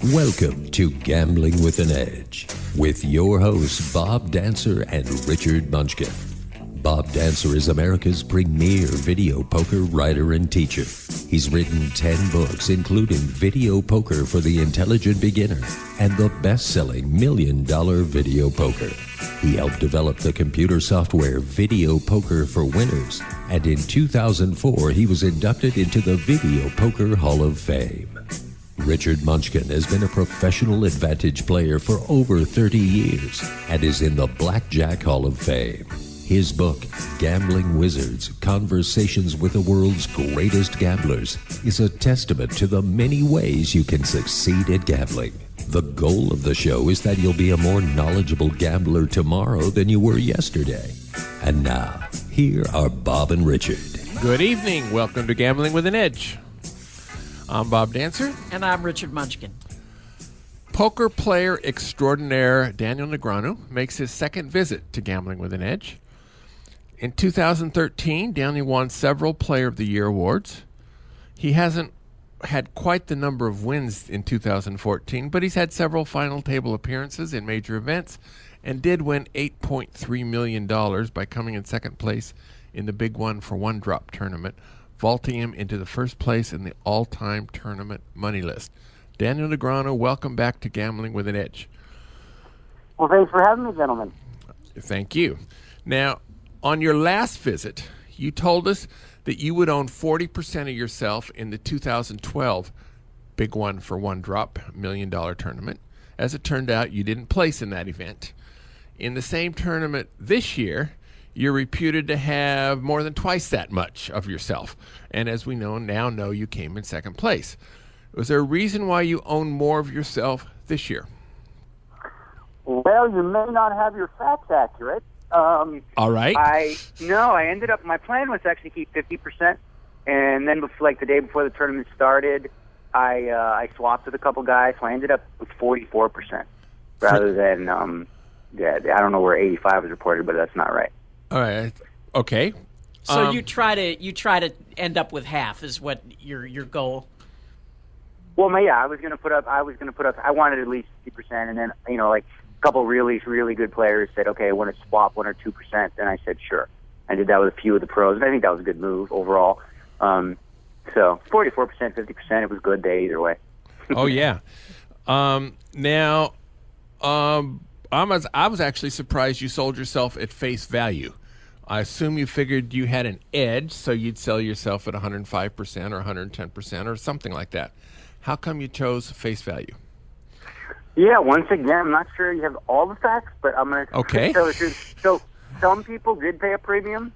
Welcome to Gambling with an Edge with your hosts Bob Dancer and Richard Munchkin. Bob Dancer is America's premier video poker writer and teacher. He's written 10 books, including Video Poker for the Intelligent Beginner and the best-selling $1 Million Video Poker. He helped develop the computer software Video Poker for Winners, and in 2004 he was inducted into the Video Poker Hall of Fame. Richard Munchkin has been a professional advantage player for over 30 years and is in the Blackjack Hall of Fame. His book, Gambling Wizards, Conversations with the World's Greatest Gamblers, is a testament to the many ways you can succeed at gambling. The goal of the show is that you'll be a more knowledgeable gambler tomorrow than you were yesterday. And now, here are Bob and Richard. Good evening. Welcome to Gambling with an Edge. I'm Bob Dancer. And I'm Richard Munchkin. Poker player extraordinaire Daniel Negreanu makes his second visit to Gambling with an Edge. In 2013, Daniel won several Player of the Year awards. He hasn't had quite the number of wins in 2014, but he's had several final table appearances in major events and did win $8.3 million by coming in second place in the Big One for One Drop tournament, vaulting him into the first place in the all-time tournament money list. Daniel Negreanu, welcome back to Gambling with an Edge. Well, thanks for having me, gentlemen. Thank you. Now, on your last visit, you told us that you would own 40% of yourself in the 2012 Big One for One Drop $1 Million tournament. As it turned out, you didn't place in that event. In the same tournament this year, you're reputed to have more than twice that much of yourself. And as we know, you came in second place. Was there a reason why you own more of yourself this year? Well, you may not have your facts accurate. All right. I ended up, my plan was to actually keep 50%. And then the day before the tournament started, I swapped with a couple guys. So I ended up with 44% rather than, I don't know where 85 was reported, but that's not right. All right. Okay. So you try to end up with half is what your goal. Well, I wanted at least 50%, and then a couple really really good players said, okay, I want to swap 1 or 2%, and I said sure. I did that with a few of the pros, and I think that was a good move overall. So 44%, 50%, it was good day either way. Oh yeah. Now, I was actually surprised you sold yourself at face value. I assume you figured you had an edge, so you'd sell yourself at 105% or 110% or something like that. How come you chose face value? Yeah, once again, I'm not sure you have all the facts, but I'm going to tell the truth. So some people did pay a premium,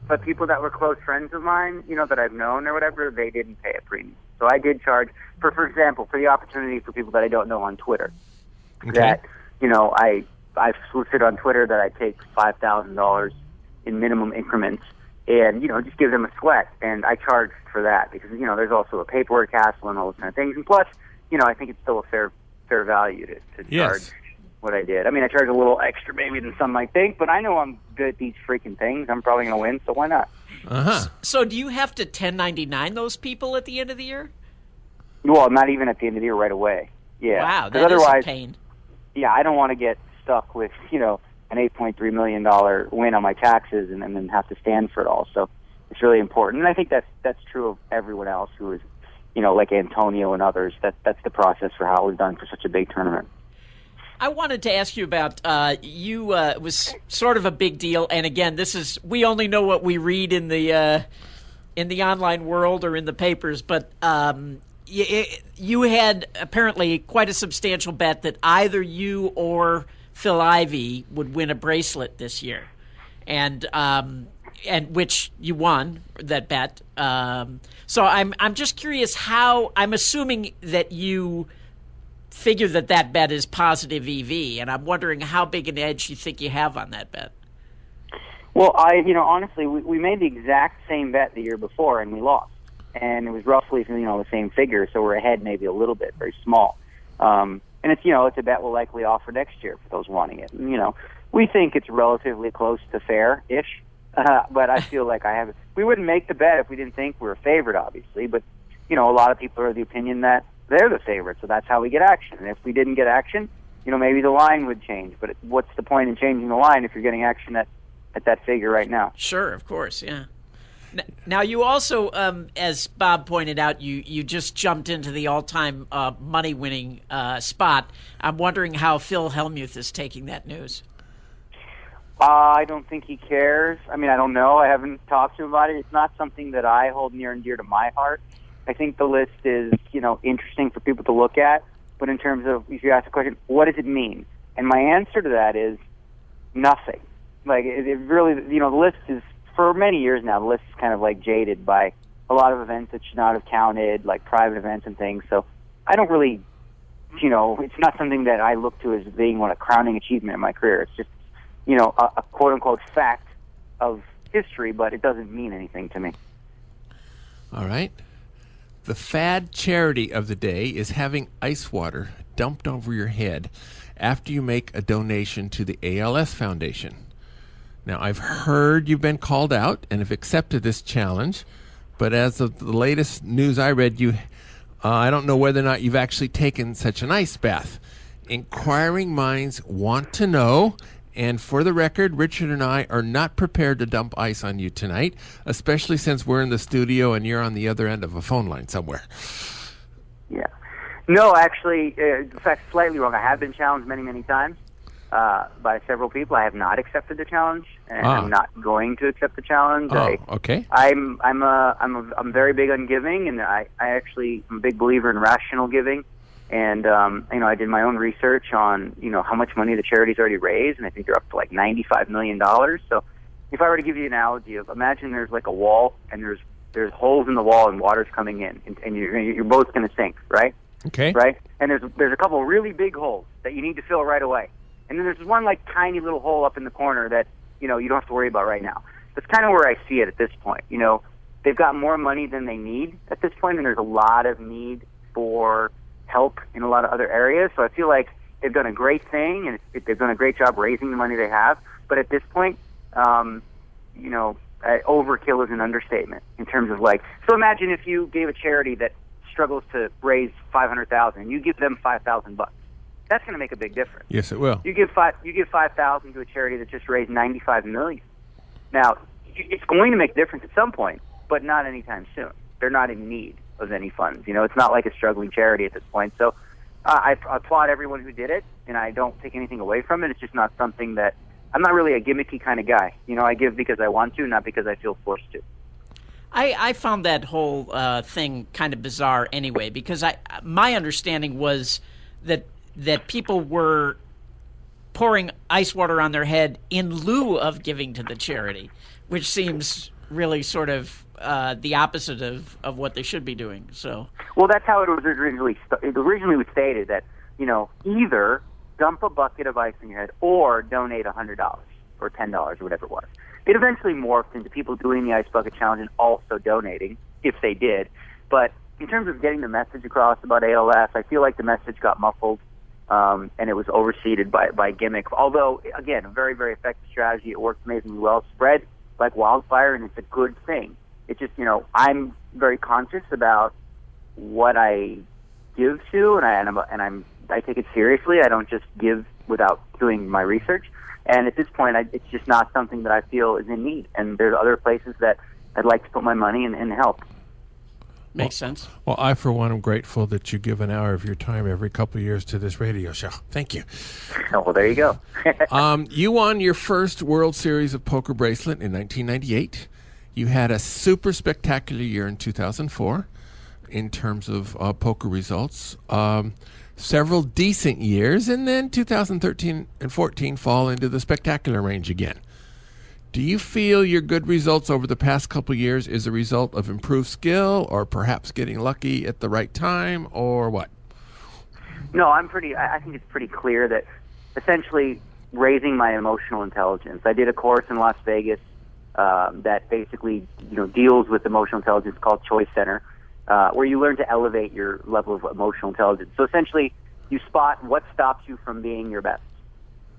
but people that were close friends of mine, that I've known or whatever, they didn't pay a premium. So I did charge, for example, for the opportunity for people that I don't know on Twitter, that, I've solicited on Twitter that I take $5,000 in minimum increments and, just give them a sweat. And I charged for that because, there's also a paperwork hassle and all those kind of things. And plus, I think it's still a fair value to charge what I did. I mean, I charge a little extra maybe than some might think, but I know I'm good at these freaking things. I'm probably going to win, so why not? Uh-huh. So do you have to 1099 those people at the end of the year? Well, not even at the end of the year right away. Yeah. Wow, that is a pain. Yeah, I don't want to get stuck with, an $8.3 million win on my taxes and then have to stand for it all. So it's really important. And I think that's true of everyone else who is, like Antonio and others. That's the process for how it was done for such a big tournament. I wanted to ask you about it was sort of a big deal. And again, we only know what we read in the online world or in the papers, but you had apparently quite a substantial bet that either you or Phil Ivey would win a bracelet this year, and which you won that bet. So I'm just curious how. I'm assuming that you figure that bet is positive EV, and I'm wondering how big an edge you think you have on that bet. Well, honestly, we made the exact same bet the year before, and we lost. And it was roughly, the same figure, so we're ahead maybe a little bit, very small. And it's, it's a bet we'll likely offer next year for those wanting it. And, we think it's relatively close to fair-ish, but I feel like we wouldn't make the bet if we didn't think we were favored, obviously. But, a lot of people are of the opinion that they're the favorite, so that's how we get action. And if we didn't get action, maybe the line would change. But what's the point in changing the line if you're getting action at that figure right now? Sure, of course, yeah. Now, you also, as Bob pointed out, you just jumped into the all-time money-winning spot. I'm wondering how Phil Hellmuth is taking that news. I don't think he cares. I mean, I don't know. I haven't talked to him about it. It's not something that I hold near and dear to my heart. I think the list is, interesting for people to look at. But in terms of, if you ask the question, what does it mean? And my answer to that is nothing. Like, it really, the list is, for many years now, the list is kind of like jaded by a lot of events that should not have counted, like private events and things. So I don't really, it's not something that I look to as being a crowning achievement in my career. It's just, a quote-unquote fact of history, but it doesn't mean anything to me. All right. The fad charity of the day is having ice water dumped over your head after you make a donation to the ALS Foundation. Now, I've heard you've been called out and have accepted this challenge, but as of the latest news I read, I don't know whether or not you've actually taken such an ice bath. Inquiring minds want to know, and for the record, Richard and I are not prepared to dump ice on you tonight, especially since we're in the studio and you're on the other end of a phone line somewhere. Yeah. No, actually, in fact, slightly wrong. I have been challenged many, many times by several people. I have not accepted the challenge, and I'm not going to accept the challenge. Okay. I'm very big on giving, and I actually am a big believer in rational giving. And, I did my own research on, how much money the charity's already raised, and I think they're up to like $95 million. So if I were to give you an analogy of, imagine there's like a wall, and there's holes in the wall, and water's coming in, and your boat's going to sink, right? Okay. Right? And there's a couple of really big holes that you need to fill right away. And then there's one like tiny little hole up in the corner that, you don't have to worry about right now. That's kind of where I see it at this point. They've got more money than they need at this point, and there's a lot of need for help in a lot of other areas. So I feel like they've done a great thing, and they've done a great job raising the money they have. But at this point, overkill is an understatement in terms of so imagine if you gave a charity that struggles to raise $500,000 and you give them $5,000. That's going to make a big difference. Yes, it will. You give $5,000 to a charity that just raised $95 million. Now, it's going to make a difference at some point, but not anytime soon. They're not in need of any funds. It's not like a struggling charity at this point. So I applaud everyone who did it, and I don't take anything away from it. It's just not something that I'm not really a gimmicky kind of guy. I give because I want to, not because I feel forced to. I found that whole thing kind of bizarre anyway, because my understanding was that people were pouring ice water on their head in lieu of giving to the charity, which seems really sort of the opposite of what they should be doing. So, well, that's how it was originally. It originally was stated that either dump a bucket of ice on your head or donate $100 or $10 or whatever it was. It eventually morphed into people doing the ice bucket challenge and also donating if they did. But in terms of getting the message across about ALS, I feel like the message got muffled and it was overseeded by gimmick. Although, again, a very, very effective strategy. It worked amazingly well, spread like wildfire, and it's a good thing. It's just, I'm very conscious about what I give to, and I take it seriously. I don't just give without doing my research. And at this point, it's just not something that I feel is in need. And there's other places that I'd like to put my money and help. Makes sense. Well, I, for one, am grateful that you give an hour of your time every couple of years to this radio show. Thank you. Oh, well, there you go. You won your first World Series of Poker bracelet in 1998. You had a super spectacular year in 2004 in terms of poker results. Several decent years, and then 2013 and 14 fall into the spectacular range again. Do you feel your good results over the past couple of years is a result of improved skill, or perhaps getting lucky at the right time, or what? No, I think it's pretty clear that essentially raising my emotional intelligence. I did a course in Las Vegas that basically deals with emotional intelligence called Choice Center, where you learn to elevate your level of emotional intelligence. So essentially, you spot what stops you from being your best.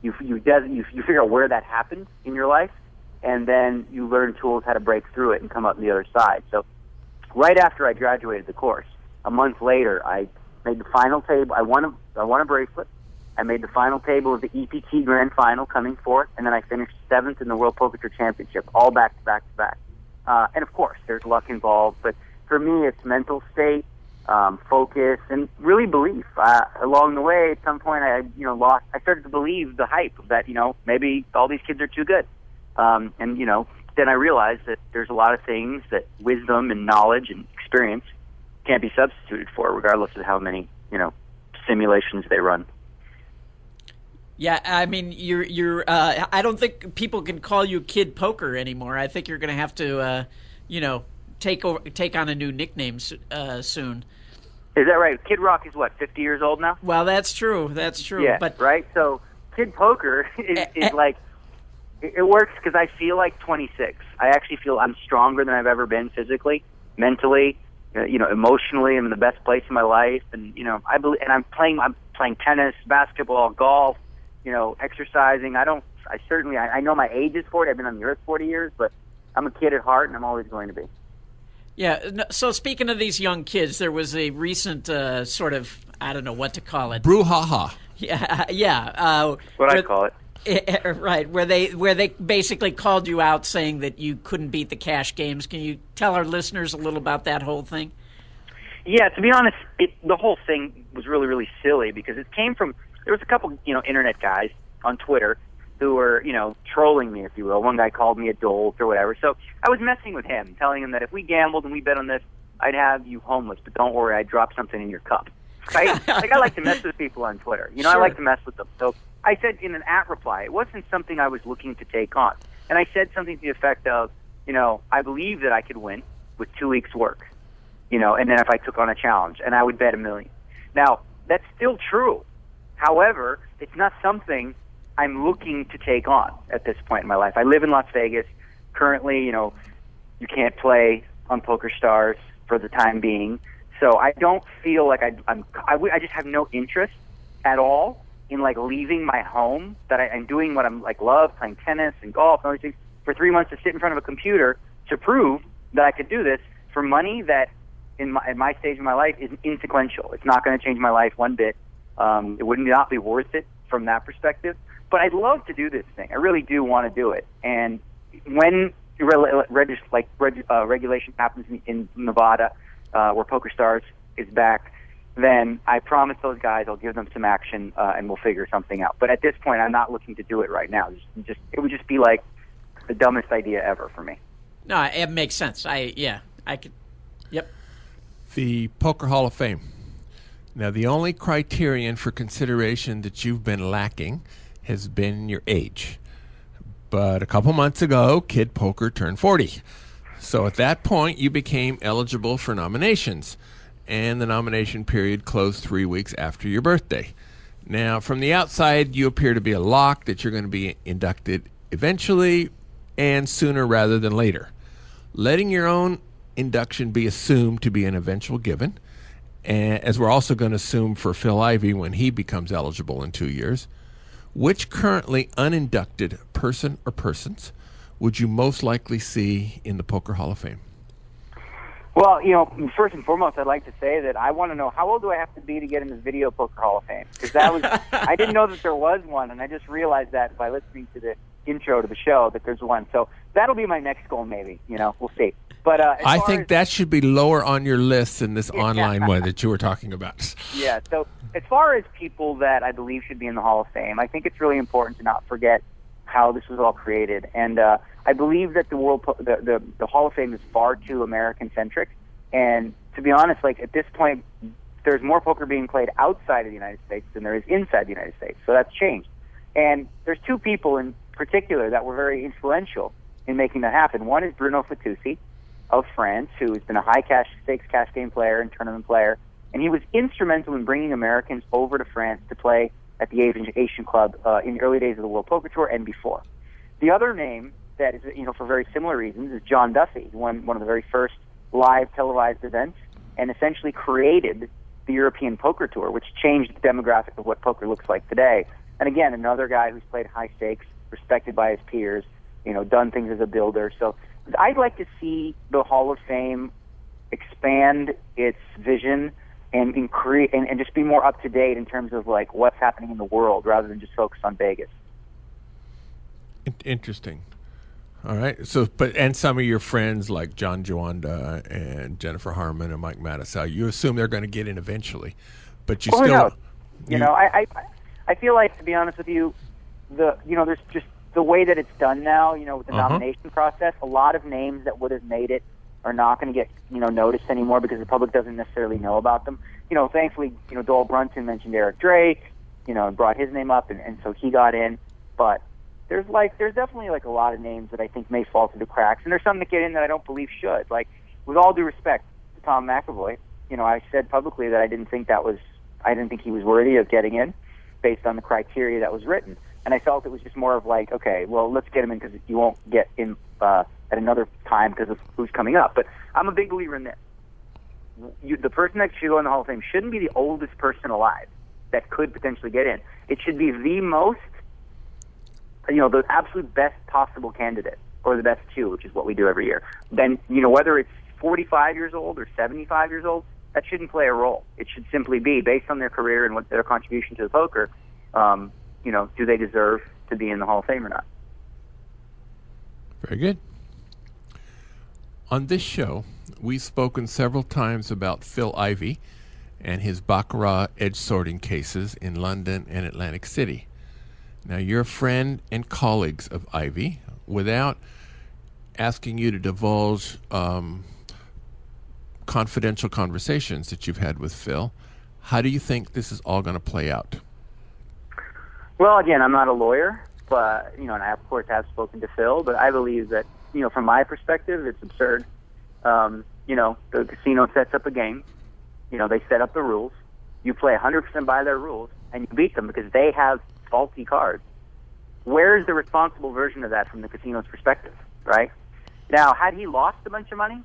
You figure out where that happened in your life, and then you learn tools how to break through it and come up on the other side. So right after I graduated the course, a month later, I made the final table. I won a bracelet. I made the final table of the EPT Grand Final coming forth, and then I finished 7th in the World Poker Tour Championship, all back to back to back. And of course, there's luck involved, but for me, it's mental state, focus, and really belief. Along the way, at some point, I started to believe the hype that, maybe all these kids are too good. And then I realized that there's a lot of things that wisdom and knowledge and experience can't be substituted for, regardless of how many, simulations they run. Yeah, I mean, you're. I don't think people can call you Kid Poker anymore. I think you're going to have to, take on a new nickname soon. Is that right? Kid Rock is what, 50 years old now? Well, that's true. That's true. Yeah, but right. So Kid Poker is like, it works because I feel like 26. I actually feel I'm stronger than I've ever been physically, mentally, emotionally. I'm in the best place in my life, and I believe. And I'm playing tennis, basketball, golf. Exercising. I know my age is 40. I've been on the earth 40 years, but I'm a kid at heart, and I'm always going to be. Yeah. So speaking of these young kids, there was a recent sort of, I don't know what to call it. Brouhaha. Yeah. Yeah. What I call it. Right. Where they basically called you out saying that you couldn't beat the cash games. Can you tell our listeners a little about that whole thing? Yeah. To be honest, the whole thing was really, really silly because it came from. There was a couple, internet guys on Twitter who were, trolling me, if you will. One guy called me a dolt or whatever. So I was messing with him, telling him that if we gambled and we bet on this, I'd have you homeless. But don't worry, I'd drop something in your cup. Right? I like to mess with people on Twitter. Sure. I like to mess with them. So I said in an reply, it wasn't something I was looking to take on. And I said something to the effect of, I believe that I could win with 2 weeks' work, and then if I took on a challenge, and I would bet $1 million. Now, that's still true. However, it's not something I'm looking to take on at this point in my life. I live in Las Vegas. Currently, you can't play on PokerStars for the time being. So I don't feel like I just have no interest at all in leaving my home that I'm doing what I'm love, playing tennis and golf and all these things for 3 months to sit in front of a computer to prove that I could do this for money that at my stage of my life is insequential. It's not going to change my life one bit. It would not be worth it from that perspective. But I'd love to do this thing. I really do want to do it. And when regulation happens in Nevada, where PokerStars is back, then I promise those guys I'll give them some action and we'll figure something out. But at this point, I'm not looking to do it right now. It would just be like the dumbest idea ever for me. No, it makes sense. I could. Yep. The Poker Hall of Fame. Now, the only criterion for consideration that you've been lacking has been your age. But a couple months ago, Kid Poker turned 40. So at that point, you became eligible for nominations. And the nomination period closed 3 weeks after your birthday. Now, from the outside, you appear to be a lock that you're going to be inducted eventually and sooner rather than later. Letting your own induction be assumed to be an eventual given, and as we're also going to assume for Phil Ivey when he becomes eligible in 2 years, which currently uninducted person or persons would you most likely see in the Poker Hall of Fame? Well, first and foremost, I'd like to say that I want to know how old do I have to be to get in the Video Poker Hall of Fame? Because I didn't know that there was one, and I just realized that by listening to the intro to the show that there's one. So that'll be my next goal, maybe. We'll see. But I think that should be lower on your list than this online one that you were talking about. Yeah. So as far as people that I believe should be in the Hall of Fame, I think it's really important to not forget how this was all created. And I believe that the Hall of Fame is far too American-centric. And to be honest, at this point, there's more poker being played outside of the United States than there is inside the United States. So that's changed. And there's two people in particular that were very influential in making that happen. One is Bruno Fatoussi of France, who has been a high stakes cash game player and tournament player, and he was instrumental in bringing Americans over to France to play at the Asian Club in the early days of the World Poker Tour and before. The other name that is, for very similar reasons, is John Duffy, who won one of the very first live televised events and essentially created the European Poker Tour, which changed the demographic of what poker looks like today. And again, another guy who's played high stakes, respected by his peers, done things as a builder. So I'd like to see the Hall of Fame expand its vision and create and just be more up to date in terms of like what's happening in the world rather than just focus on Vegas. Interesting. All right. So, and some of your friends like John Joanda and Jennifer Harmon and Mike Mattisau, you assume they're going to get in eventually, but you still. I feel like, to be honest with you, there's just the way that it's done now. With the nomination process, a lot of names that would have made it are not going to get noticed anymore because the public doesn't necessarily know about them. Thankfully, Dole Brunson mentioned Eric Drake, and brought his name up, and so he got in. But there's definitely like a lot of names that I think may fall through the cracks, and there's some that get in that I don't believe should. Like, with all due respect to Tom McAvoy, I said publicly that I didn't think he was worthy of getting in based on the criteria that was written. And I felt it was just more of like, okay, well, let's get him in because you won't get in at another time because of who's coming up. But I'm a big believer in this. The person that should go in the Hall of Fame shouldn't be the oldest person alive that could potentially get in. It should be the most, the absolute best possible candidate, or the best two, which is what we do every year. Then, whether it's 45 years old or 75 years old, that shouldn't play a role. It should simply be based on their career and what their contribution to the poker. Do they deserve to be in the Hall of Fame or not? Very good. On this show, we've spoken several times about Phil Ivey and his baccarat edge sorting cases in London and Atlantic City. Now, you're a friend and colleagues of Ivey. Without asking you to divulge confidential conversations that you've had with Phil, how do you think this is all going to play out? Well, again, I'm not a lawyer, but, and I, of course, have spoken to Phil, but I believe that, from my perspective, it's absurd. The casino sets up a game. They set up the rules. You play 100% by their rules, and you beat them because they have faulty cards. Where's the responsible version of that from the casino's perspective, right? Now, had he lost a bunch of money,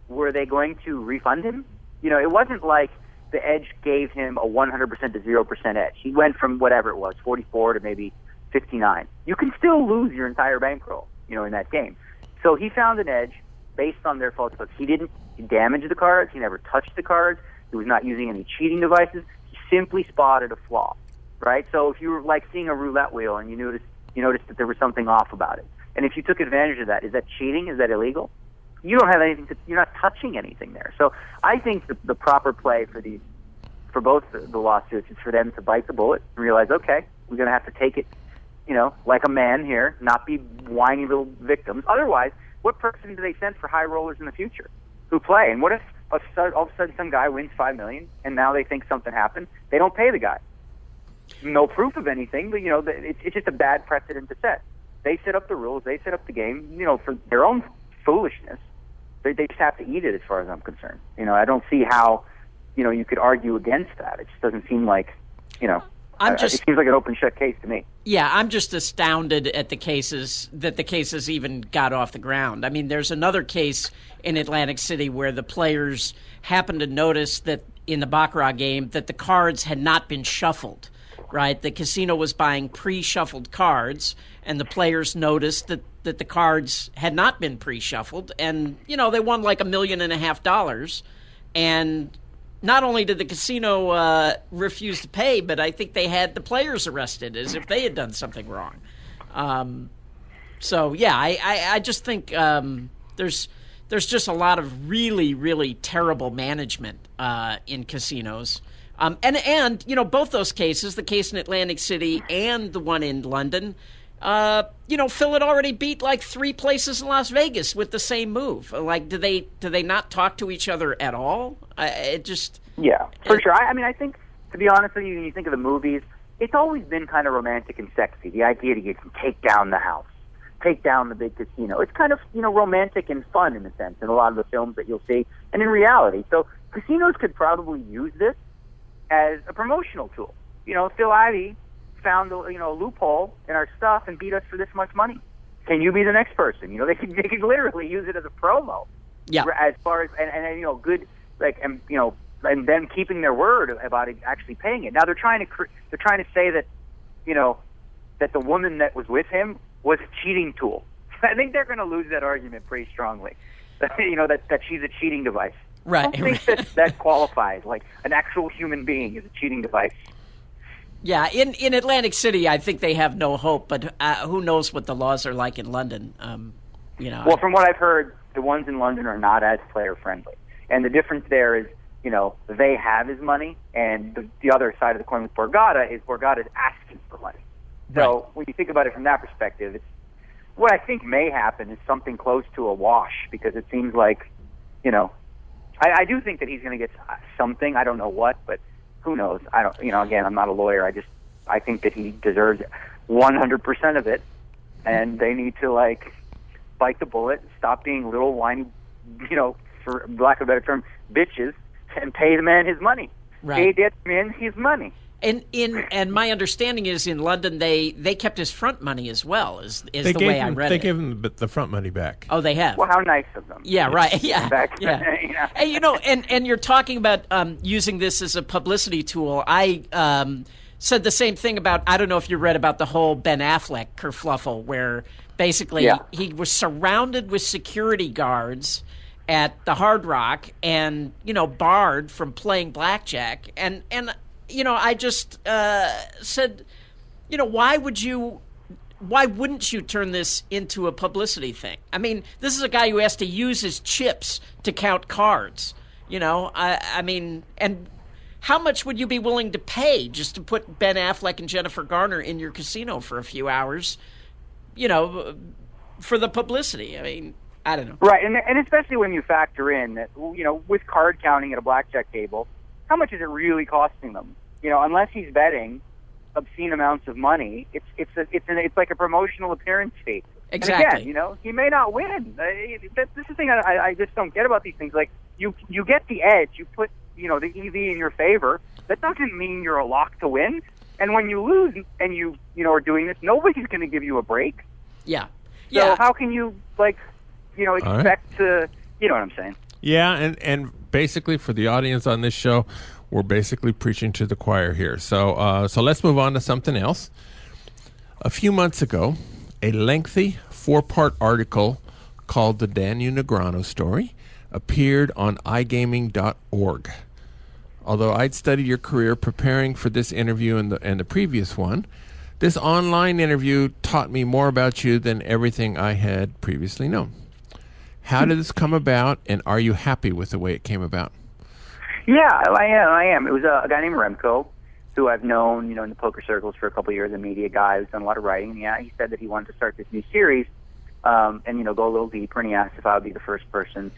were they going to refund him? It wasn't like the edge gave him a 100% to 0% edge. He went from whatever it was, 44 to maybe 59. You can still lose your entire bankroll, in that game. So he found an edge based on their faulty cards. He didn't damage the cards. He never touched the cards. He was not using any cheating devices. He simply spotted a flaw, right? So if you were like seeing a roulette wheel and you noticed that there was something off about it, and if you took advantage of that, is that cheating? Is that illegal? You don't have anything. You're not touching anything there. So I think the proper play for both the lawsuits is for them to bite the bullet and realize, okay, we're going to have to take it, like a man here, not be whiny little victims. Otherwise, what precedent do they send for high rollers in the future who play? And what if all of a sudden some guy wins $5 million and now they think something happened? They don't pay the guy. No proof of anything, but it's just a bad precedent to set. They set up the rules. They set up the game, for their own foolishness. They just have to eat it, as far as I'm concerned. I don't see how, you could argue against that. It just doesn't seem like, it seems like an open shut case to me. Yeah, I'm just astounded at the cases even got off the ground. I mean, there's another case in Atlantic City where the players happened to notice that in the baccarat game that the cards had not been shuffled. Right, the casino was buying pre-shuffled cards, and the players noticed that the cards had not been pre-shuffled, and they won like $1.5 million. And not only did the casino refuse to pay, but I think they had the players arrested as if they had done something wrong. So yeah, I just think there's just a lot of really, really terrible management in casinos. And both those cases, the case in Atlantic City and the one in London, Phil had already beat like 3 places in Las Vegas with the same move. Like, do they not talk to each other at all? Yeah, for sure. I think, to be honest with you, when you think of the movies, it's always been kind of romantic and sexy. The idea that you can take down the house, take down the big casino. It's kind of, romantic and fun in a sense in a lot of the films that you'll see, and in reality. So casinos could probably use this as a promotional tool. Phil Ivey found a loophole in our stuff and beat us for this much money. Can you be the next person? They could literally use it as a promo. Yeah. As far as good and them keeping their word about it, actually paying it. Now they're trying to say that that the woman that was with him was a cheating tool. I think they're going to lose that argument pretty strongly. That she's a cheating device. Right. I don't think that qualifies. Like an actual human being is a cheating device. Yeah, in Atlantic City, I think they have no hope. But who knows what the laws are like in London? Well, from what I've heard, the ones in London are not as player friendly, and the difference there is, they have his money, and the other side of the coin with Borgata is asking for money. So Right. when you think about it from that perspective, what I think may happen is something close to a wash, because it seems like, I do think that he's going to get something. I don't know what, but who knows? I don't. Again, I'm not a lawyer. I think that he deserves 100% of it, and they need to bite the bullet, stop being little whiny, for lack of a better term, bitches, and pay the man his money. Right. Pay that man his money. And my understanding is in London they kept his front money as well. Is the way I read it. They gave him the front money back. Oh, they have. Well, how nice of them. Yeah, right. Yeah, Back, yeah. And you're talking about using this as a publicity tool. I said the same thing about, I don't know if you read about the whole Ben Affleck kerfluffle, where basically he was surrounded with security guards at the Hard Rock and barred from playing blackjack, and I just said, why wouldn't you turn this into a publicity thing? I mean, this is a guy who has to use his chips to count cards. I mean, and how much would you be willing to pay just to put Ben Affleck and Jennifer Garner in your casino for a few hours, for the publicity? I mean, I don't know. Right, and especially when you factor in that, with card counting at a blackjack table, how much is it really costing them? Unless he's betting obscene amounts of money, it's like a promotional appearance fee. Exactly. And again, he may not win. This is the thing I just don't get about these things. Like you get the edge, you put the EV in your favor. That doesn't mean you're a lock to win. And when you lose and you are doing this, nobody's going to give you a break. Yeah. So how can you expect to? You know what I'm saying? Yeah, and basically for the audience on this show, we're basically preaching to the choir here. So let's move on to something else. A few months ago, a lengthy 4-part article called The Daniel Negreanu Story appeared on iGaming.org. Although I'd studied your career preparing for this interview and the previous one, this online interview taught me more about you than everything I had previously known. How did this come about, and are you happy with the way it came about? Yeah, I am. It was a guy named Remco, who I've known, in the poker circles for a couple of years, a media guy who's done a lot of writing. Yeah, he said that he wanted to start this new series, and go a little deeper. And he asked if I would be the first person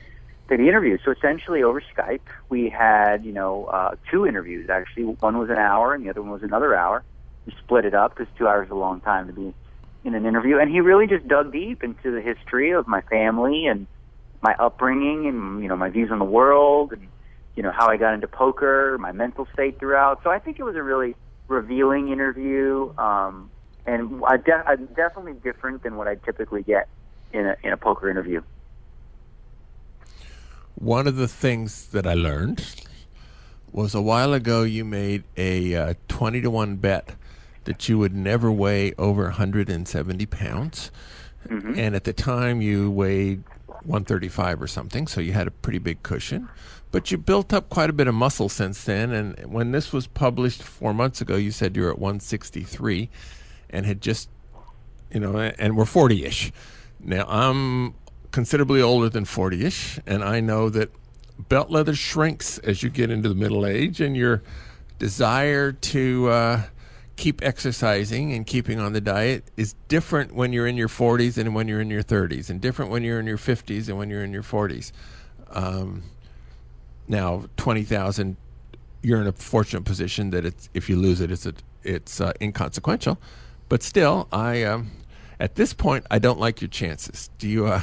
to be interviewed. So essentially, over Skype, we had 2 interviews. Actually, one was an hour, and the other one was another hour. We split it up because 2 hours is a long time to be in an interview. And he really just dug deep into the history of my family and my upbringing, and my views on the world, and how I got into poker, my mental state throughout. So I think it was a really revealing interview, and definitely different than what I typically get in a poker interview. One of the things that I learned was a while ago you made a 20-1 bet that you would never weigh over 170 pounds. Mm-hmm. And at the time you weighed 135 or something, so you had a pretty big cushion. But you built up quite a bit of muscle since then, and when this was published 4 months ago, you said you were at 163 and had just, and we're 40-ish. Now, I'm considerably older than 40-ish, and I know that belt leather shrinks as you get into the middle age, and your desire to keep exercising and keeping on the diet is different when you're in your 40s and when you're in your 30s, and different when you're in your 50s and when you're in your 40s. Now, 20,000, you're in a fortunate position that if you lose it, it's inconsequential. But still, at this point, I don't like your chances. Do you?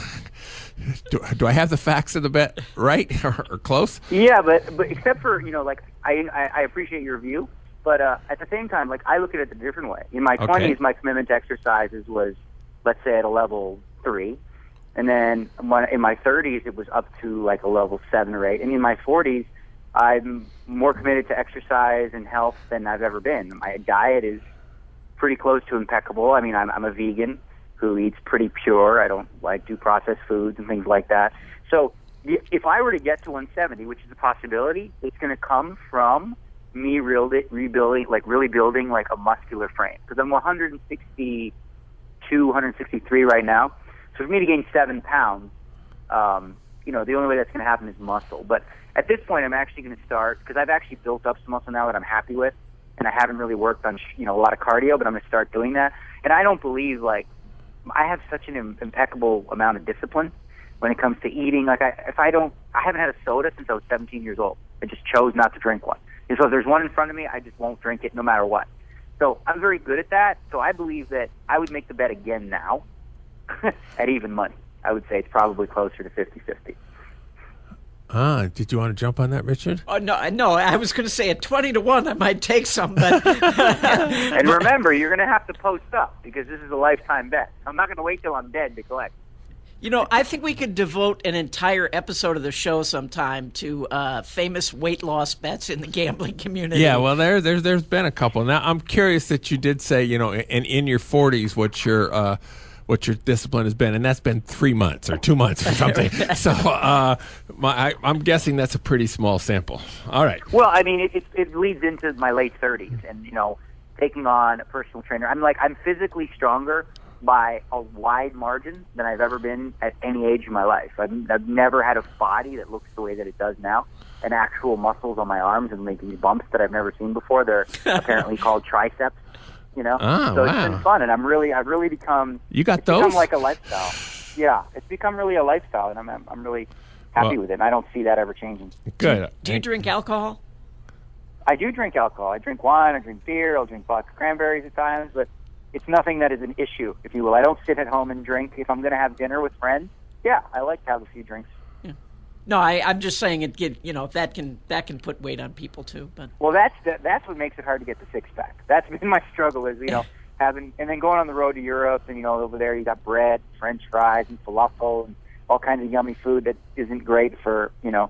Do I have the facts of the bet right or close? Yeah, but except for I appreciate your view, but at the same time, I look at it a different way. In my 20s, my commitment to exercises was, let's say, at a level 3. And then in my 30s, it was up to a level 7 or 8. And in my 40s, I'm more committed to exercise and health than I've ever been. My diet is pretty close to impeccable. I mean, I'm a vegan who eats pretty pure. I don't do processed foods and things like that. So if I were to get to 170, which is a possibility, it's going to come from me rebuilding, like really building like a muscular frame. Because I'm 162, 163 right now. So for me to gain 7 pounds, the only way that's going to happen is muscle. But at this point, I'm actually going to start, because I've actually built up some muscle now that I'm happy with, and I haven't really worked on a lot of cardio, but I'm going to start doing that. And I don't believe, like, I have such an impeccable amount of discipline when it comes to eating. Like, I haven't had a soda since I was 17 years old. I just chose not to drink one. And so if there's one in front of me, I just won't drink it no matter what. So I'm very good at that. So I believe that I would make the bet again now at even money. I would say it's probably closer to 50-50. Did you want to jump on that, Richard? Oh, no. I was going to say at 20-1, I might take some, but... And remember, you're going to have to post up, because this is a lifetime bet. I'm not going to wait till I'm dead to collect. I think we could devote an entire episode of the show sometime to famous weight loss bets in the gambling community. Yeah, well, there's been a couple. Now, I'm curious that you did say, in your 40s, what your discipline has been, and that's been 3 months or 2 months or something. So I'm guessing that's a pretty small sample. All right. Well, I mean, it leads into my late 30s, and taking on a personal trainer. I'm physically stronger by a wide margin than I've ever been at any age in my life. I've never had a body that looks the way that it does now, and actual muscles on my arms and making bumps that I've never seen before. They're apparently called triceps. So wow. It's been fun, and I've really become. You got those? It's become like a lifestyle. Yeah, it's become really a lifestyle, and I'm really happy with it. And I don't see that ever changing. Good. Do you drink alcohol? I do drink alcohol. I drink wine. I drink beer. I'll drink vodka cranberries at times, but it's nothing that is an issue, if you will. I don't sit at home and drink. If I'm going to have dinner with friends, yeah, I like to have a few drinks. Yeah. No, I'm just saying that can put weight on people too. But well, that's what makes it hard to get the six pack. That's been my struggle, is having, and then going on the road to Europe, and over there you got bread, French fries, and falafel, and all kinds of yummy food that isn't great for the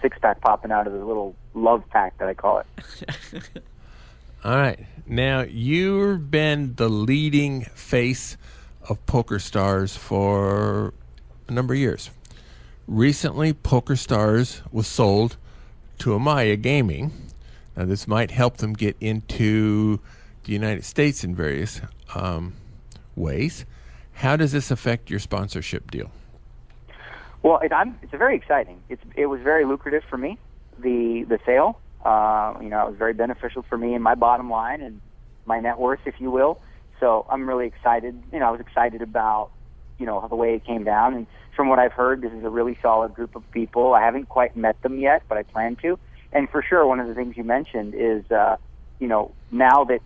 six pack popping out of the little love pack that I call it. All right. Now, you've been the leading face of PokerStars for a number of years. Recently, PokerStars was sold to Amaya Gaming. Now, this might help them get into the United States in various ways. How does this affect your sponsorship deal? Well, it's very exciting. It was very lucrative for me, the sale. It was very beneficial for me and my bottom line and my net worth, if you will. So I'm really excited. I was excited about, the way it came down. And from what I've heard, this is a really solid group of people. I haven't quite met them yet, but I plan to. And for sure, one of the things you mentioned is, now that,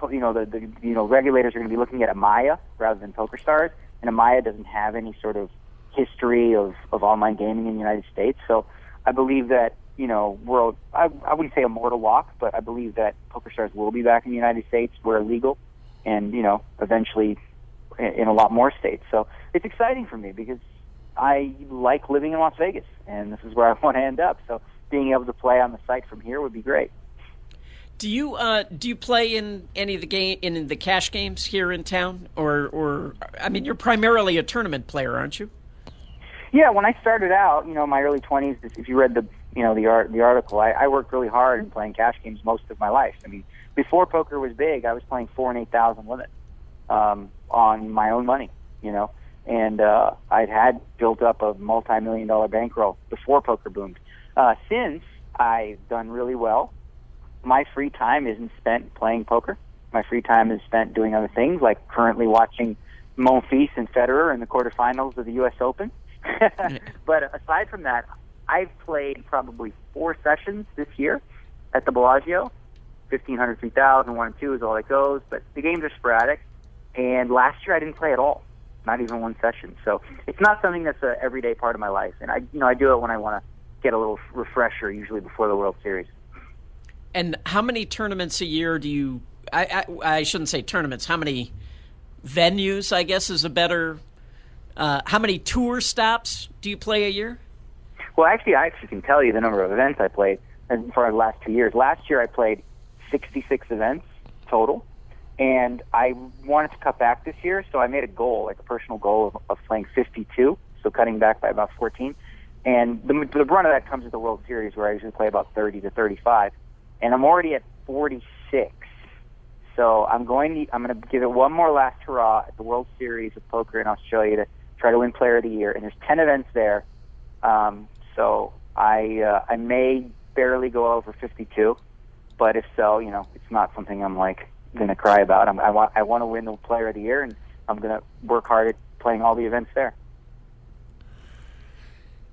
the regulators are going to be looking at Amaya rather than PokerStars, and Amaya doesn't have any sort of history of online gaming in the United States. So I believe that, I wouldn't say a mortal walk, but I believe that PokerStars will be back in the United States where legal, and, eventually in a lot more states. So it's exciting for me because I like living in Las Vegas, and this is where I want to end up. So being able to play on the site from here would be great. Do you play in any of the cash games here in town, or I mean, you're primarily a tournament player, aren't you? Yeah, when I started out, my early 20s, if you read the article, I worked really hard in playing cash games most of my life. I mean, before poker was big, I was playing 4,000 and 8,000 limit on my own money, and I'd had built up a multi-million-dollar bankroll before poker boomed. Since I've done really well, my free time isn't spent playing poker. My free time is spent doing other things, like currently watching Monfils and Federer in the quarterfinals of the U.S. Open. But aside from that, I've played probably 4 sessions this year at the Bellagio. 1,500, 3,000, 1 and 2 is all that goes. But the games are sporadic. And last year I didn't play at all, not even 1 session. So it's not something that's an everyday part of my life. And I do it when I want to get a little refresher, usually before the World Series. And how many tournaments a year do you? I shouldn't say tournaments. How many venues, I guess, is a better. How many tour stops do you play a year? Well, I actually can tell you the number of events I played for the last 2 years. Last year I played 66 events total, and I wanted to cut back this year, so I made a goal, like a personal goal of playing 52, so cutting back by about 14. And the brunt of that comes with the World Series, where I usually play about 30 to 35, and I'm already at 46. So I'm going to give it one more last hurrah at the World Series of Poker in Australia to try to win Player of the Year. And there's 10 events there, so I may barely go over 52. But if so, it's not something I'm going to cry about. I want to win the Player of the Year, and I'm going to work hard at playing all the events there.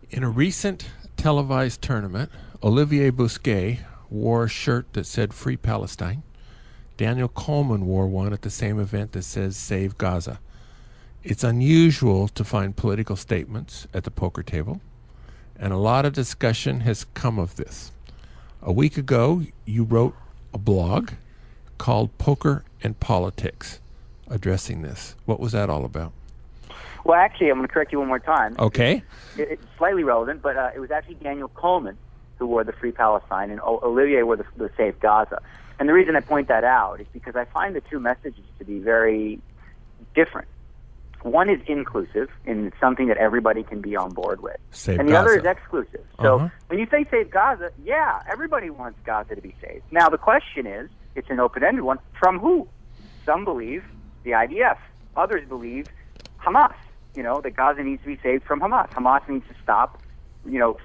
In a recent televised tournament, Olivier Bousquet wore a shirt that said Free Palestine. Daniel Coleman wore one at the same event that says Save Gaza. It's unusual to find political statements at the poker table, and a lot of discussion has come of this. A week ago, you wrote a blog called Poker and Politics addressing this. What was that all about? Well, actually, I'm going to correct you one more time. Okay. It's slightly relevant, but it was actually Daniel Coleman who wore the Free Palestine, and Olivier wore the Save Gaza. And the reason I point that out is because I find the two messages to be very different. One is inclusive, and it's something that everybody can be on board with. And the Gaza. other is exclusive. So when you say Save Gaza, yeah, everybody wants Gaza to be saved. Now, the question is, it's an open-ended one, from who? Some believe the IDF. Others believe Hamas. That Gaza needs to be saved from Hamas. Hamas needs to stop,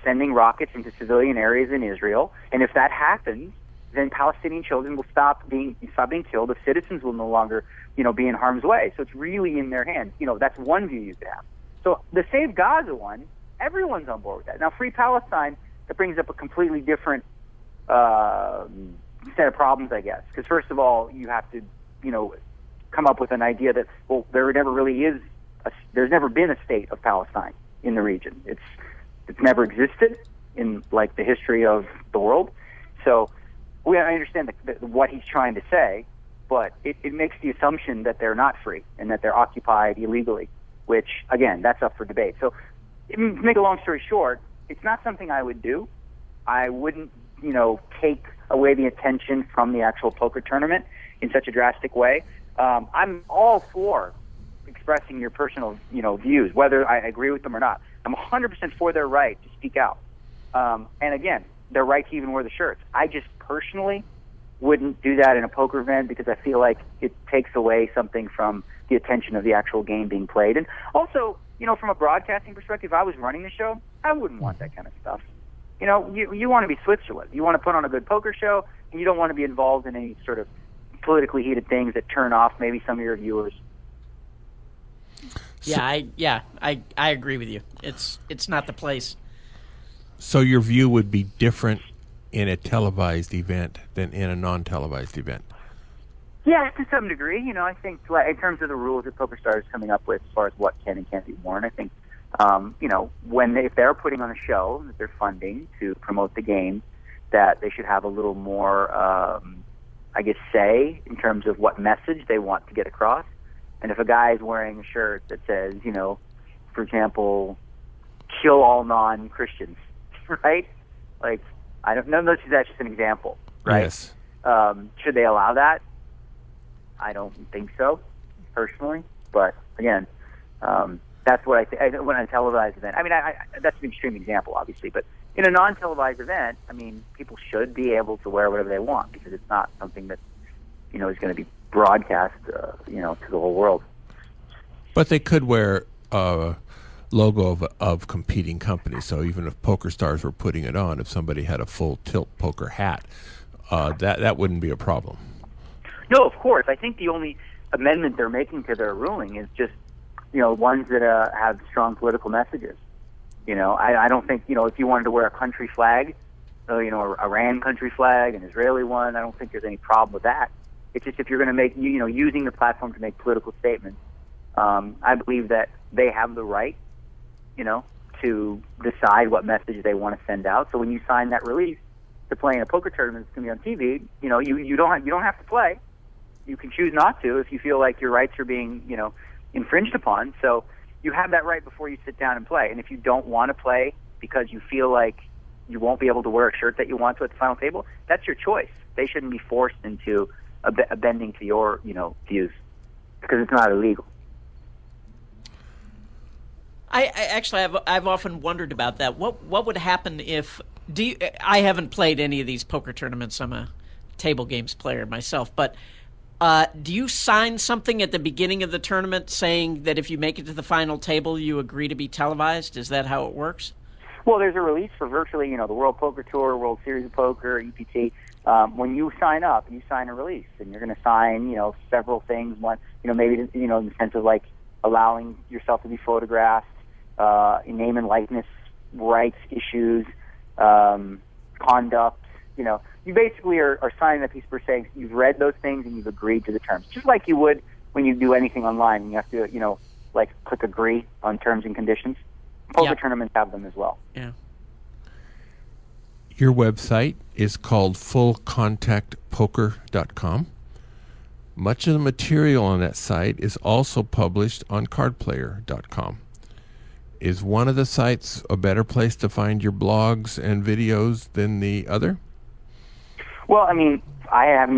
sending rockets into civilian areas in Israel. And if that happens, then Palestinian children will stop being killed. If citizens will no longer, be in harm's way. So it's really in their hands. That's one view you could have. So the Save Gaza one, everyone's on board with that. Now, Free Palestine, that brings up a completely different set of problems, I guess. Because first of all, you have to, come up with an idea that, well, there never really is. There's never been a state of Palestine in the region. It's never existed in the history of the world. So I understand what he's trying to say, but it makes the assumption that they're not free and that they're occupied illegally, which again, that's up for debate. So to make a long story short, it's not something I would do. I wouldn't take away the attention from the actual poker tournament in such a drastic way. I'm all for expressing your personal, views, whether I agree with them or not. I'm 100% for their right to speak out. And again, their right to even wear the shirts. I just personally wouldn't do that in a poker event because I feel like it takes away something from the attention of the actual game being played. And also, from a broadcasting perspective, if I was running the show, I wouldn't want that kind of stuff. You want to be Switzerland. You want to put on a good poker show, and you don't want to be involved in any sort of politically heated things that turn off maybe some of your viewers. I agree with you. It's not the place. So your view would be different in a televised event than in a non-televised event? Yeah, to some degree. I think in terms of the rules that PokerStars is coming up with as far as what can and can't be worn, I think, if they're putting on a show that they're funding to promote the game, that they should have a little more, say in terms of what message they want to get across. And if a guy is wearing a shirt that says, for example, kill all non-Christians, right? I don't know. That's just an example, right? Yes. Should they allow that? I don't think so, personally. But again, that's what I think. When a televised event, that's an extreme example, obviously. But in a non-televised event, people should be able to wear whatever they want because it's not something that is going to be broadcast, to the whole world. But they could wear a logo of competing companies. So even if PokerStars were putting it on, if somebody had a full tilt poker hat, that wouldn't be a problem. No, of course. I think the only amendment they're making to their ruling is just, ones that have strong political messages. I don't think, if you wanted to wear a country flag, Iran country flag, an Israeli one, I don't think there's any problem with that. It's just if you're going to make, using the platform to make political statements, I believe that they have the right, to decide what message they want to send out. So when you sign that release to play in a poker tournament that's going to be on TV, you don't have to play. You can choose not to if you feel like your rights are being, infringed upon. So you have that right before you sit down and play. And if you don't want to play because you feel like you won't be able to wear a shirt that you want to at the final table, that's your choice. They shouldn't be forced into a bending to your, views because it's not illegal. I've often wondered about that. What would happen if I haven't played any of these poker tournaments. I'm a table games player myself, but do you sign something at the beginning of the tournament saying that if you make it to the final table, you agree to be televised? Is that how it works? Well, there's a release for virtually, the World Poker Tour, World Series of Poker, EPT. When you sign up, you sign a release, and you're going to sign, several things. One, maybe, in the sense of like allowing yourself to be photographed, name and likeness rights issues, conduct. You basically are signing that piece for saying you've read those things and you've agreed to the terms, just like you would when you do anything online. You have to, click agree on terms and conditions. Poker tournaments have them as well. Yeah. Your website is called fullcontactpoker.com. Much of the material on that site is also published on cardplayer.com. Is one of the sites a better place to find your blogs and videos than the other? Well, I have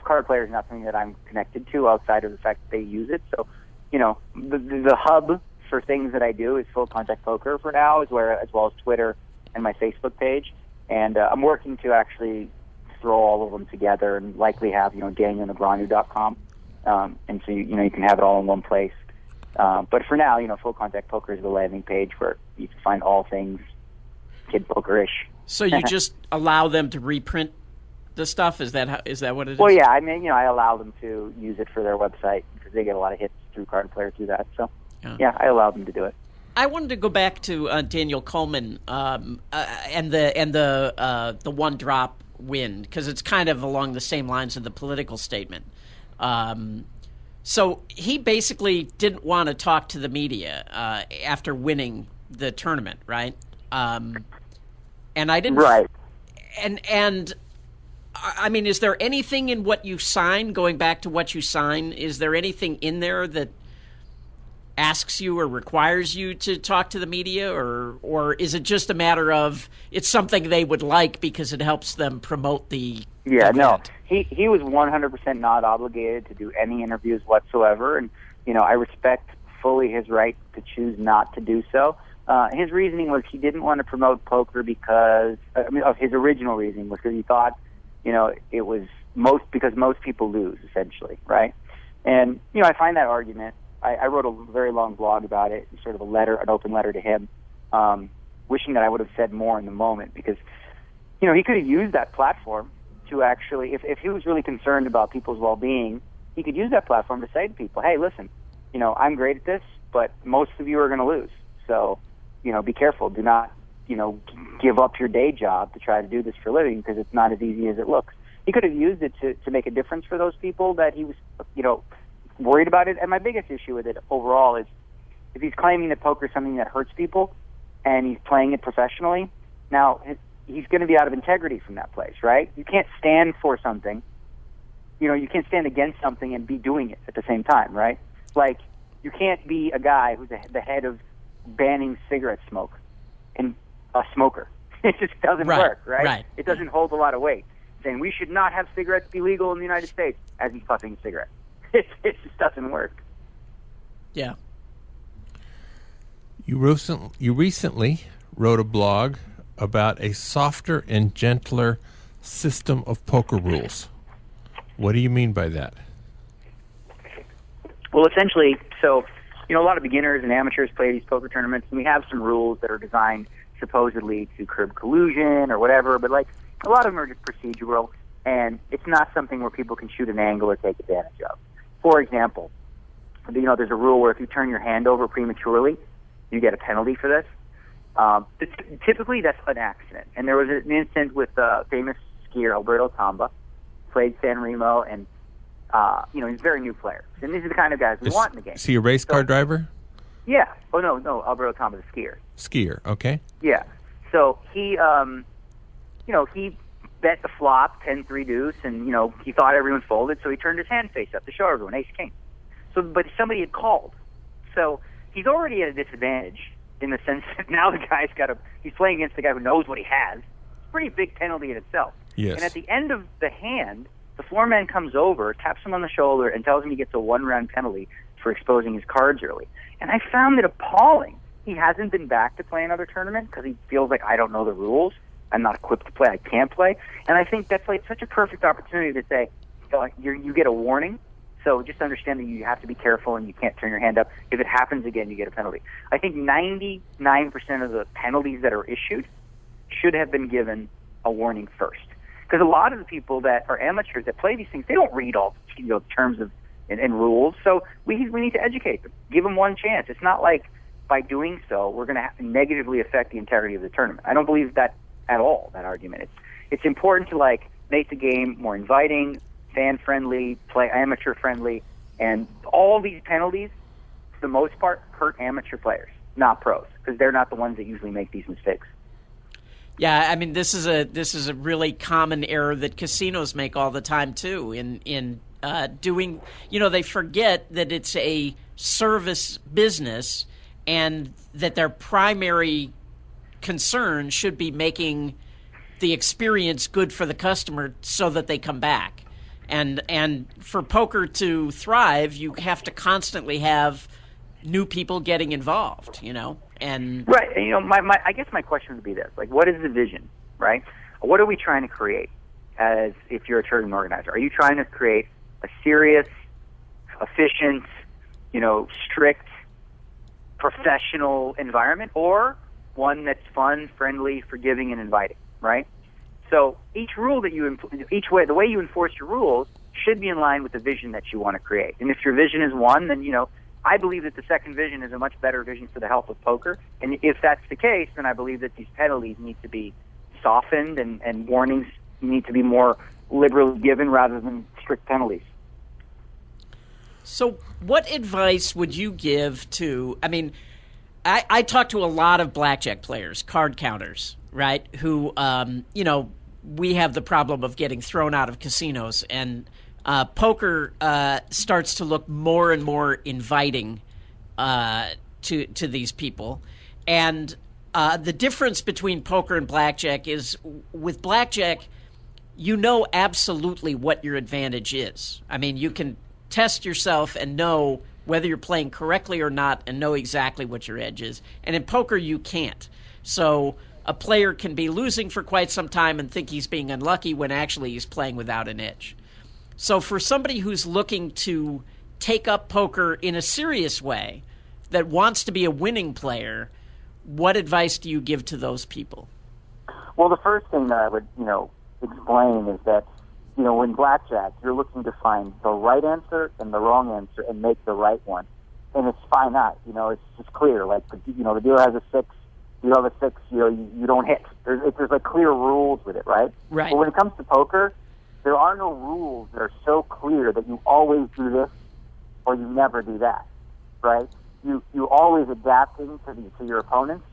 Card Player is not something that I'm connected to outside of the fact that they use it. So, the hub for things that I do is Full Contact Poker for now, as well as Twitter and my Facebook page. And I'm working to actually throw all of them together and likely have, DanielNegreanu.com. And so, you can have it all in one place. But for now, Full Contact Poker is the landing page where you can find all things kid poker-ish. So you just allow them to reprint the stuff? Is that what it is? Well, yeah. I allow them to use it for their website because they get a lot of hits through Card Player through that. So, yeah, I allow them to do it. I wanted to go back to Daniel Coleman and the one drop win, because it's kind of along the same lines of the political statement. So he basically didn't want to talk to the media after winning the tournament, right? And I didn't. Right. And is there anything in what you sign, going back to what you sign, is there anything in there that asks you or requires you to talk to the media, or is it just a matter of it's something they would like because it helps them promote the event? No. He was 100% not obligated to do any interviews whatsoever, and I respect fully his right to choose not to do so. His reasoning was he didn't want to promote poker because his original reasoning was because he thought it was because most people lose, essentially, right? And I find that argument. I wrote a very long blog about it, sort of an open letter to him, wishing that I would have said more in the moment, because he could have used that platform to actually, if he was really concerned about people's well-being, he could use that platform to say to people, hey, listen, I'm great at this, but most of you are going to lose. So, be careful. Do not, give up your day job to try to do this for a living, because it's not as easy as it looks. He could have used it to make a difference for those people that he was, worried about it. And my biggest issue with it overall is if he's claiming that poker is something that hurts people and he's playing it professionally, now he's going to be out of integrity from that place, right? You can't stand for something. You can't stand against something and be doing it at the same time, right? Like, you can't be a guy who's the head of banning cigarette smoke and a smoker. It just doesn't work, right? It doesn't hold a lot of weight. Saying we should not have cigarettes be legal in the United States as he's puffing a cigarette. It just doesn't work. Yeah. You recently wrote a blog about a softer and gentler system of poker rules. What do you mean by that? Well, essentially, a lot of beginners and amateurs play these poker tournaments, and we have some rules that are designed supposedly to curb collusion or whatever, but like a lot of them are just procedural, and it's not something where people can shoot an angle or take advantage of. For example, there's a rule where if you turn your hand over prematurely, you get a penalty for this. Typically, that's an accident. And there was an instance with famous skier Alberto Tamba, played San Remo, and he's a very new player. And these are the kind of guys we want in the game. Is he a race car driver? Yeah. Oh, no, Alberto Tamba's a skier. Skier, okay. Yeah. So he, he bet the flop 10-3 deuce, and he thought everyone folded, so he turned his hand face up to show everyone ace king. So, but somebody had called, so he's already at a disadvantage in the sense that now the guy's he's playing against the guy who knows what he has. It's a pretty big penalty in itself. Yes. And at the end of the hand, the floor man comes over, taps him on the shoulder, and tells him he gets a 1-round penalty for exposing his cards early. And I found it appalling he hasn't been back to play another tournament because he feels like, I don't know the rules. I'm not equipped to play. I can't play. And I think that's like such a perfect opportunity to say, you get a warning. So just understand that you have to be careful and you can't turn your hand up. If it happens again, you get a penalty. I think 99% of the penalties that are issued should have been given a warning first. Because a lot of the people that are amateurs that play these things, they don't read all terms of and rules. So we need to educate them. Give them one chance. It's not like by doing so we're going to negatively affect the integrity of the tournament. I don't believe that at all, that argument. It's important to make the game more inviting, fan-friendly, play amateur-friendly, and all these penalties, for the most part, hurt amateur players, not pros, because they're not the ones that usually make these mistakes. Yeah, I mean, this is a really common error that casinos make all the time too. In doing, they forget that it's a service business, and that their primary concern should be making the experience good for the customer so that they come back. And for poker to thrive, you have to constantly have new people getting involved, And right. And, I guess my question would be this: what is the vision, right? What are we trying to create? As if you're a tournament organizer, are you trying to create a serious, efficient, strict, professional environment, or one that's fun, friendly, forgiving, and inviting? Right. So each rule that the way you enforce your rules should be in line with the vision that you want to create. And if your vision is one, then, I believe that the second vision is a much better vision for the health of poker. And if that's the case, then I believe that these penalties need to be softened and warnings need to be more liberally given rather than strict penalties. So what advice would you give to, I talk to a lot of blackjack players, card counters, right, who, we have the problem of getting thrown out of casinos, and poker starts to look more and more inviting to these people. And the difference between poker and blackjack is, with blackjack, absolutely what your advantage is. You can test yourself and know whether you're playing correctly or not, and know exactly what your edge is. And in poker, you can't. So a player can be losing for quite some time and think he's being unlucky when actually he's playing without an edge. So for somebody who's looking to take up poker in a serious way, that wants to be a winning player, what advice do you give to those people? Well, the first thing that I would, explain is that, in blackjack, you're looking to find the right answer and the wrong answer and make the right one. And it's finite, it's just clear. The dealer has a 6, you have a 6, you don't hit. There's clear rules with it, right? Right. But when it comes to poker, there are no rules that are so clear that you always do this or you never do that, right? You always adapting to your opponents.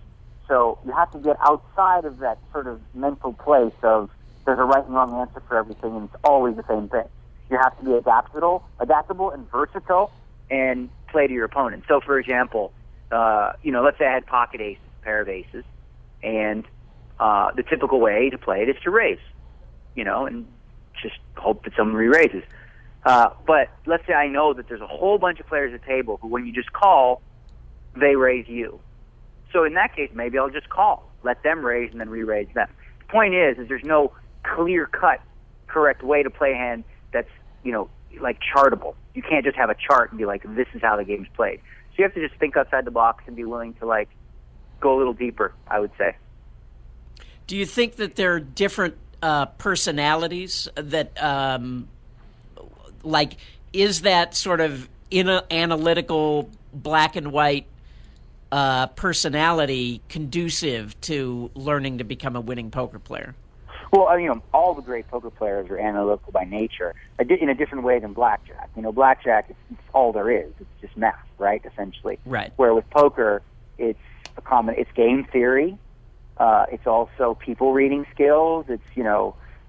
So you have to get outside of that sort of mental place of there's a right and wrong answer for everything, and it's always the same thing. You have to be adaptable and versatile, and play to your opponent. So, for example, let's say I had pocket aces, pair of aces, and the typical way to play it is to raise, and just hope that someone re-raises. But let's say I know that there's a whole bunch of players at the table who, when you just call, they raise you. So in that case, maybe I'll just call, let them raise, and then re-raise them. The point is there's no clear-cut correct way to play a hand that's, chartable. You can't just have a chart and be like, this is how the game's played. So you have to just think outside the box and be willing to, go a little deeper, I would say. Do you think that there are different personalities that, is that sort of analytical, black and white personality conducive to learning to become a winning poker player? Well, all the great poker players are analytical by nature, in a different way than blackjack. Blackjack, it's all there is. It's just math, right, essentially. Right. Where with poker, it's it's game theory. It's also people reading skills. It's,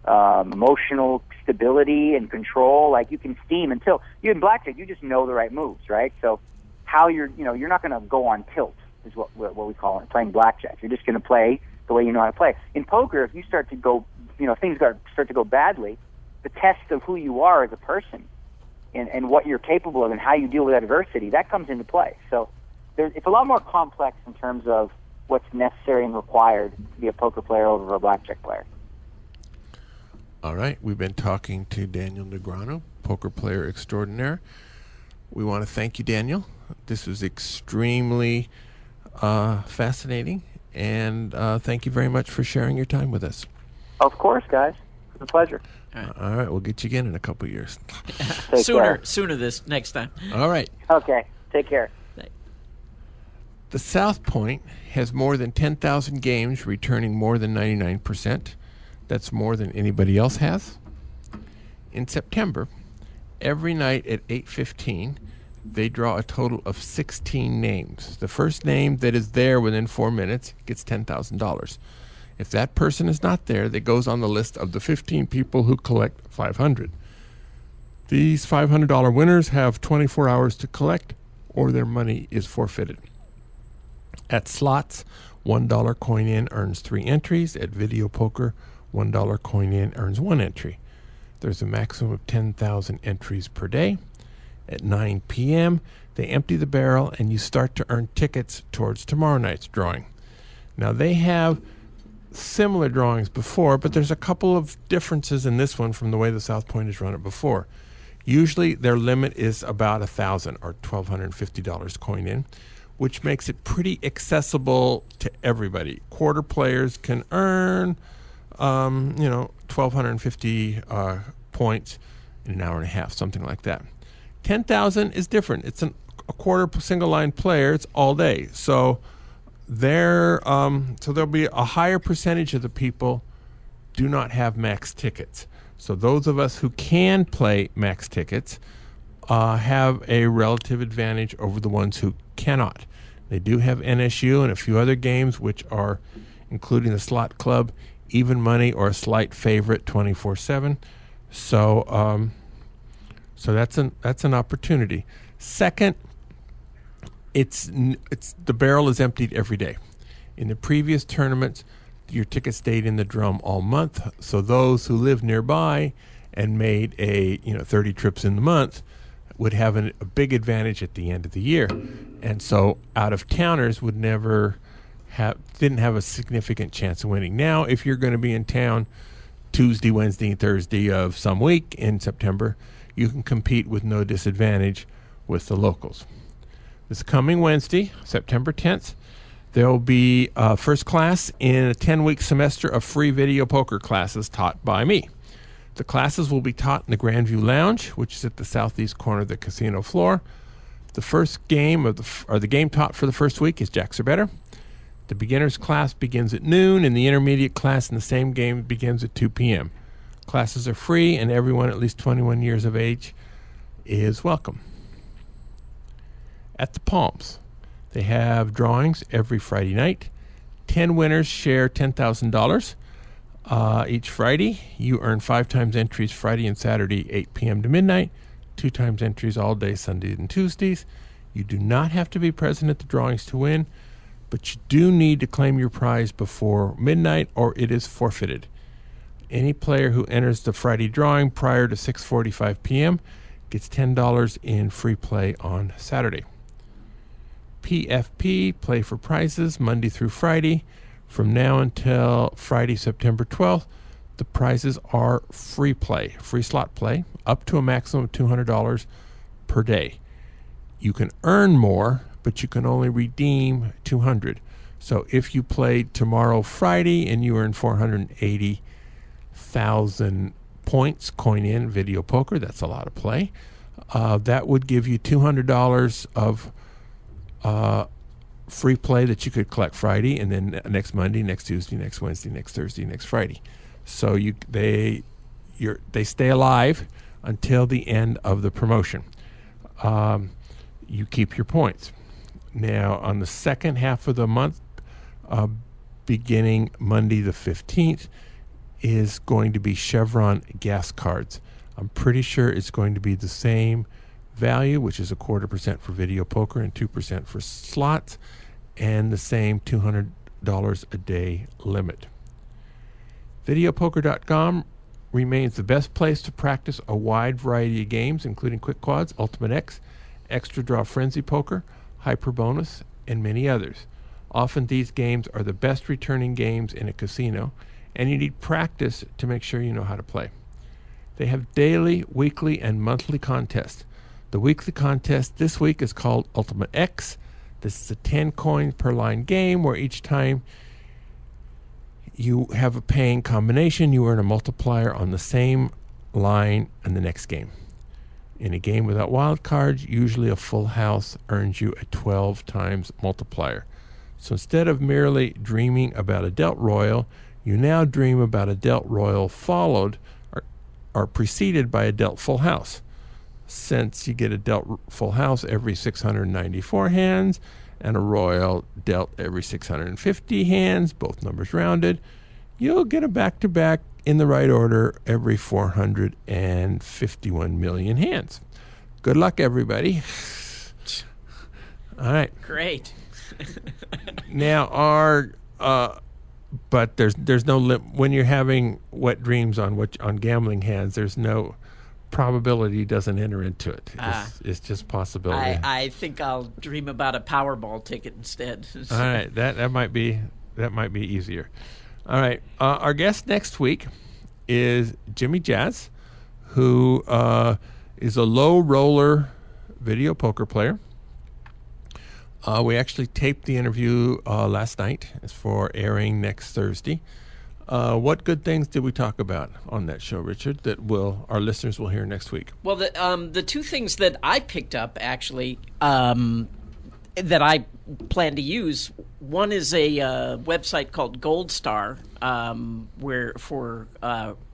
emotional stability and control. You can steam until you in blackjack, you just know the right moves, right? So how you're not going to go on tilt is what we call it, playing blackjack. You're just going to play the way you know how to play. In poker, if you start to go, things start to go badly, the test of who you are as a person and what you're capable of and how you deal with adversity, that comes into play. So it's a lot more complex in terms of what's necessary and required to be a poker player over a blackjack player. All right, we've been talking to Daniel Negreanu, poker player extraordinaire. We want to thank you, Daniel. This was extremely fascinating, and thank you very much for sharing your time with us. Of course, guys. It's a pleasure. All right, we'll get you again in a couple of years. Sooner this next time. All right. Okay, take care. The South Point has more than 10,000 games, returning more than 99%. That's more than anybody else has. In September, every night at 8:15, they draw a total of 16 names. The first name that is there within 4 minutes gets $10,000. If that person is not there, that goes on the list of the 15 people who collect $500. These $500 winners have 24 hours to collect, or their money is forfeited. At slots, $1 coin in earns 3 entries. At video poker, $1 coin in earns 1 entry. There's a maximum of 10,000 entries per day. At 9 p.m., they empty the barrel and you start to earn tickets towards tomorrow night's drawing. Now, they have similar drawings before, but there's a couple of differences in this one from the way the South Point has run it before. Usually, their limit is about $1,000 or $1,250 coin in, which makes it pretty accessible to everybody. Quarter players can earn, 1,250 points in an hour and a half, something like that. 10,000 is different. It's a quarter single line player. It's all day. So there'll be a higher percentage of the people do not have max tickets. So those of us who can play max tickets have a relative advantage over the ones who cannot. They do have NSU and a few other games, which are, including the Slot Club, Even Money, or a slight favorite 24/7. So that's an opportunity. Second, it's the barrel is emptied every day. In the previous tournaments, your ticket stayed in the drum all month. So those who live nearby and made 30 trips in the month would have a big advantage at the end of the year. And so out-of-towners didn't have a significant chance of winning. Now, if you're going to be in town Tuesday, Wednesday, and Thursday of some week in September, you can compete with no disadvantage with the locals. This coming Wednesday, September 10th, there will be first class in a 10-week semester of free video poker classes taught by me. The classes will be taught in the Grandview Lounge, which is at the southeast corner of the casino floor. The first game the game taught for the first week is Jacks Are Better. The beginner's class begins at noon, and the intermediate class in the same game begins at 2 p.m. Classes are free, and everyone at least 21 years of age is welcome. At the Palms, they have drawings every Friday night. 10 winners share $10,000 each Friday. You earn 5 times entries Friday and Saturday, 8 p.m. to midnight, 2 times entries all day Sundays and Tuesdays. You do not have to be present at the drawings to win, but you do need to claim your prize before midnight or it is forfeited. Any player who enters the Friday drawing prior to 6:45 p.m. gets $10 in free play on Saturday. PFP, Play for Prizes, Monday through Friday. From now until Friday, September 12th, the prizes are free play, free slot play, up to a maximum of $200 per day. You can earn more, but you can only redeem $200. So if you played tomorrow, Friday, and you earn 480,000 points, coin in video poker, that's a lot of play. That would give you $200 of free play that you could collect Friday, and then next Monday, next Tuesday, next Wednesday, next Thursday, next Friday. So they stay alive until the end of the promotion. You keep your points. Now, on the second half of the month, beginning Monday the 15th, is going to be Chevron gas cards. I'm pretty sure it's going to be the same value, which is 0.25% for video poker and 2% for slots, and the same $200 a day limit. Videopoker.com remains the best place to practice a wide variety of games, including Quick Quads, Ultimate X, Extra Draw Frenzy Poker, Hyperbonus, and many others. Often these games are the best returning games in a casino, and you need practice to make sure you know how to play. They have daily, weekly, and monthly contests. The weekly contest this week is called Ultimate X. This is a 10 coins per line game where each time you have a paying combination, you earn a multiplier on the same line in the next game. In a game without wild cards, usually a full house earns you a 12 times multiplier. So instead of merely dreaming about a dealt royal, you now dream about a dealt royal followed or preceded by a dealt full house. Since you get a dealt full house every 694 hands and a royal dealt every 650 hands, both numbers rounded, you'll get a back-to-back in the right order every 451 million hands. Good luck, everybody. All right. Great. Now, but there's no when you're having wet dreams on gambling hands, there's no probability doesn't enter into it. It's just possibility. I think I'll dream about a Powerball ticket instead. All right, that might be easier. All right, our guest next week is Jimmy Jazz, who is a low roller video poker player. We actually taped the interview last night. It's for airing next Thursday. What good things did we talk about on that show, Richard, that our listeners will hear next week? Well, the two things that I picked up, actually, that I plan to use, one is a website called Gold Star, where for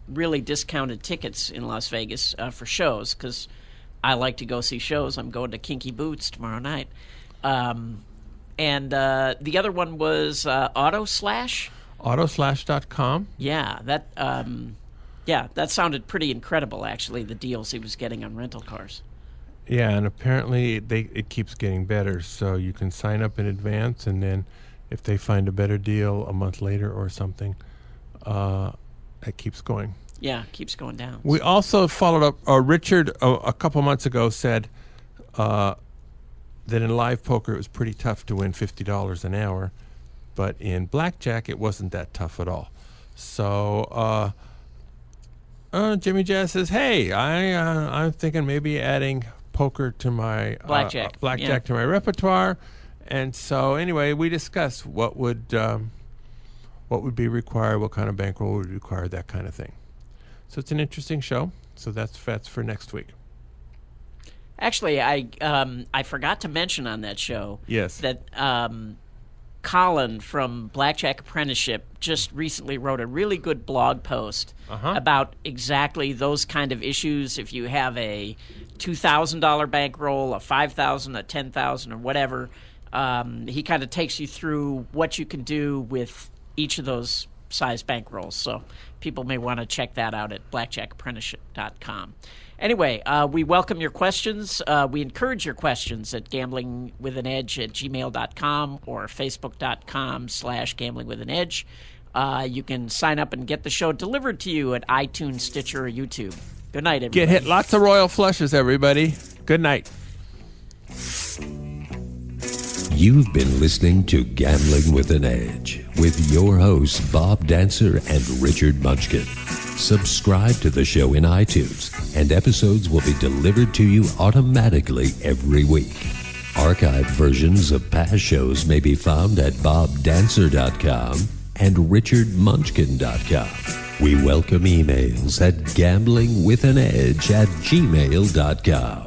really discounted tickets in Las Vegas for shows, because I like to go see shows. I'm going to Kinky Boots tomorrow night. And the other one was Autoslash. Autoslash.com. Yeah, that sounded pretty incredible, actually, the deals he was getting on rental cars. Yeah, and apparently it keeps getting better, so you can sign up in advance, and then if they find a better deal a month later or something, it keeps going. Yeah, it keeps going down. We also followed up, Richard a couple months ago said that in live poker it was pretty tough to win $50 an hour, but in blackjack it wasn't that tough at all. So Jimmy Jazz says, hey, I'm thinking maybe adding poker to my blackjack to my repertoire. And so anyway, we discussed what would be required, what kind of bankroll would require, that kind of thing. So it's an interesting show. So that's for next week. Actually, I forgot to mention on that show that Colin from Blackjack Apprenticeship just recently wrote a really good blog post about exactly those kind of issues. If you have a $2,000 bankroll, a $5,000, a $10,000, or whatever, he kind of takes you through what you can do with each of those size bankrolls. So people may want to check that out at blackjackapprenticeship.com. Anyway, we welcome your questions. We encourage your questions at gamblingwithanedge@gmail.com or facebook.com/gamblingwithanedge. You can sign up and get the show delivered to you at iTunes, Stitcher, or YouTube. Good night, everybody. Get hit. Lots of royal flushes, everybody. Good night. You've been listening to Gambling with an Edge with your hosts Bob Dancer and Richard Munchkin. Subscribe to the show in iTunes, and episodes will be delivered to you automatically every week. Archived versions of past shows may be found at bobdancer.com and richardmunchkin.com. We welcome emails at gamblingwithanedge@gmail.com.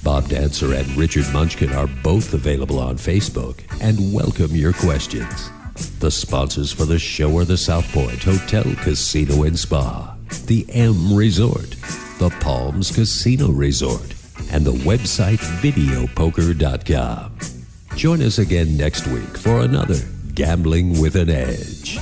Bob Dancer and Richard Munchkin are both available on Facebook and welcome your questions. The sponsors for the show are the South Point Hotel, Casino and Spa, the M Resort, the Palms Casino Resort, and the website videopoker.com. Join us again next week for another Gambling with an Edge.